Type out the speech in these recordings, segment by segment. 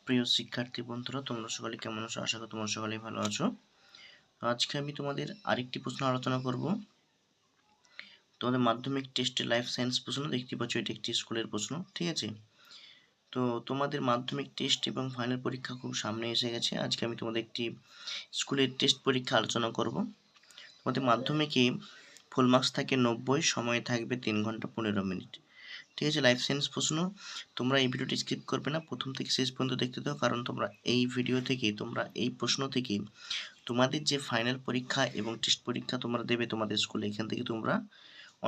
প্রিয় শিক্ষার্থী বন্ধুরা, তোমরা সকলে কেমন আছো? আশা করি তোমরা সকলেই ভালো আছো। তো আজকে আমি তোমাদের আরেকটি প্রশ্ন আলোচনা করব। তোমাদের মাধ্যমিক টেস্টে লাইফ সায়েন্স প্রশ্ন দেখতে পাচ্ছ, এটি একটি স্কুলের প্রশ্ন, ঠিক আছে? তো তোমাদের মাধ্যমিক টেস্ট এবং ফাইনাল পরীক্ষা খুব সামনে এসে গেছে। আজকে আমি তোমাদের একটি স্কুলের টেস্ট পরীক্ষা আলোচনা করব। তোমাদের মাধ্যমিকে ফুল মার্কস থাকে 90, সময় থাকবে 3 ঘন্টা 15 মিনিট। ঠিক আছে, লাইফ সায়েন্স প্রশ্ন। তোমরা এই ভিডিওটি স্কিপ করবে না, প্রথম থেকে শেষ পর্যন্ত দেখতে দাও, কারণ তোমরা এই ভিডিও থেকে এই প্রশ্ন থেকে তোমাদের যে ফাইনাল পরীক্ষা এবং টেস্ট পরীক্ষা তোমরা দেবে তোমাদের স্কুলে, এখান থেকে তোমরা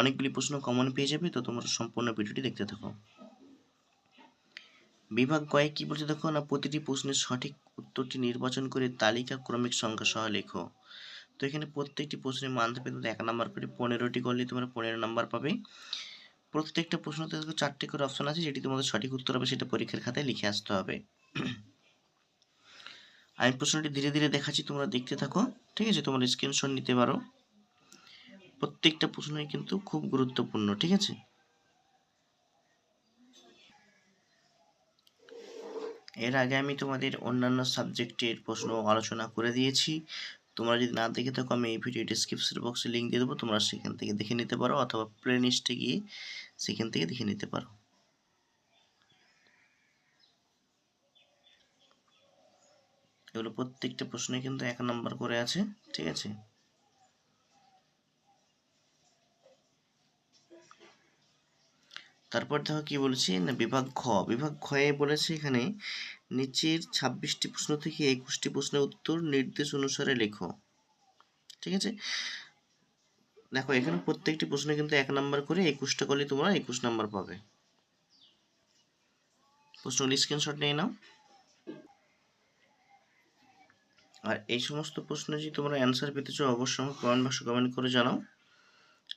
অনেকগুলি প্রশ্ন কমন পেয়ে যাবে। তো তোমরা সম্পূর্ণ ভিডিওটি দেখতে থাকো। বিভাগ কয়ে কি বলছে দেখো না, প্রতিটি প্রশ্নের সঠিক উত্তরটি নির্বাচন করে তালিকা ক্রমিক সংখ্যা সহ লেখো। তো এখানে প্রত্যেকটি প্রশ্নের মান থাকবে 1 নাম্বার করে, 15টি করলে তোমরা 15 নাম্বার পাবে। প্রত্যেকটা প্রশ্নতে 4টি করে অপশন আছে, যেটি তোমাদের সঠিক উত্তর হবে সেটা পরীক্ষার খাতায় লিখে আসতে হবে। আমি প্রশ্নটি ধীরে ধীরে দেখাচ্ছি, তোমরা দেখতে থাকো, ঠিক আছে? তোমরা স্ক্রিনশট নিতে পারো। প্রত্যেকটা প্রশ্নই কিন্তু খুব গুরুত্বপূর্ণ, ঠিক আছে? এর আগে আমি তোমাদের অন্যান্য সাবজেক্টের প্রশ্ন আলোচনা করে দিয়েছি। তোমরা যদি না দেখে থাকো, আমি এই ভিডিও ডেসক্রিপশন বক্সে লিঙ্ক দিয়ে দেবো, তোমরা সেখান থেকে দেখে নিতে পারো, অথবা প্লেলিস্টে গিয়ে সেখান থেকে দেখে নিতে পারো। এগুলো প্রত্যেকটা প্রশ্নে কিন্তু 1 নাম্বার করে আছে, ঠিক আছে? তারপর দেখো কি বলেছি না, বিভাগ খয়ে বলেছে এখানে নিচের 26টি প্রশ্ন থেকে 21টি প্রশ্নের উত্তর নির্দেশ অনুসারে লেখো, ঠিক আছে? দেখো এখানে প্রত্যেকটি প্রশ্নে কিন্তু 1 নাম্বার করে, 21টা করলে তোমরা 21 নাম্বার পাবে। প্রশ্নগুলি স্ক্রিনশট নিয়ে নাও। আর এই সমস্ত প্রশ্ন যদি তোমরা অ্যান্সার পেতে চাও, অবশ্যই আমাকে কমেন্ট বক্সে কমেন্ট করে জানাও,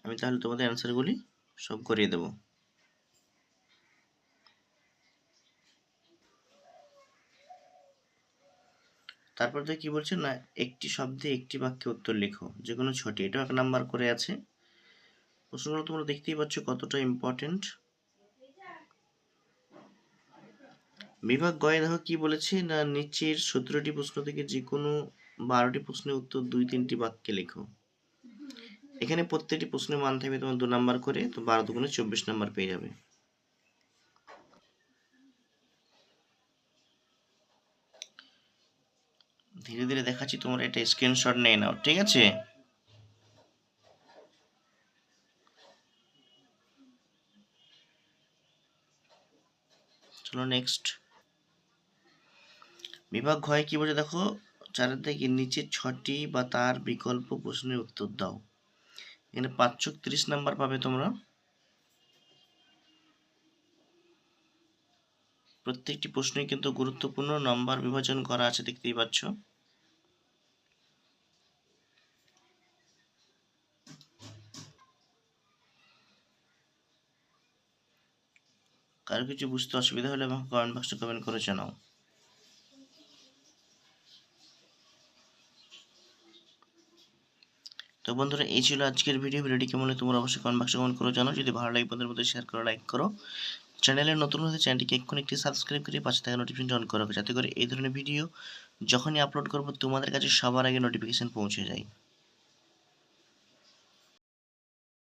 আমি তাহলে তোমাদের অ্যান্সারগুলি সব করিয়ে দেবো। তারপর তো কি বলছে না, একটি শব্দে একটি বাক্যে উত্তর লেখো, যে কোনো 6টি, এটাও 1 নাম্বার করে আছে। প্রশ্নগুলো তোমরা দেখতেই পাচ্ছ কতটা ইম্পর্টেন্ট। বিভাগ গয়ে দেখো কি বলেছে না, নিচের 17টি প্রশ্ন থেকে যে কোনো 12টি প্রশ্নের উত্তর 2-3টি বাক্যে লেখো। এখানে প্রত্যেকটি প্রশ্নের মান থাকবে তোমার 2 নাম্বার করে, তো 12 দুগুণে 24 নাম্বার পেয়ে যাবে। ধীরে ধীরে দেখাচ্ছি, তোমরা এটা স্ক্রিনশট নিয়ে নাও, ঠিক আছে? চলো নেক্সট। বিভাগ ঘয়ে কি বলছে দেখো, 4 থেকে নিচের 6টি বা তার বিকল্প প্রশ্নের উত্তর দাও। এখানে 530 নাম্বার পাবে তোমরা। প্রত্যেকটি প্রশ্নই কিন্তু গুরুত্বপূর্ণ, নাম্বার বিভাজন করা আছে, দেখতেই পাচ্ছ। কারো কিছু বুঝতে অসুবিধা হলে আমাকে কমেন্ট বক্সে কমেন্ট করে জানাও। তো বন্ধুরা, এই ছিল আজকের ভিডিওটি কেমন হলে তোমরা অবশ্যই কমেন্ট বক্সে কমেন্ট করে জানাও। যদি ভালো লাগে বন্ধুদের মধ্যে শেয়ার করো, লাইক করো। চ্যানেলে নতুন হলে চ্যানেলটিকে এক্ষুনি একটি সাবস্ক্রাইব করে পাশে থাকা নোটিফিকেশন অন করো, যাতে করে এই ধরনের ভিডিও যখনই আপলোড করবো তোমাদের কাছে সবার আগে নোটিফিকেশন পৌঁছে যায়।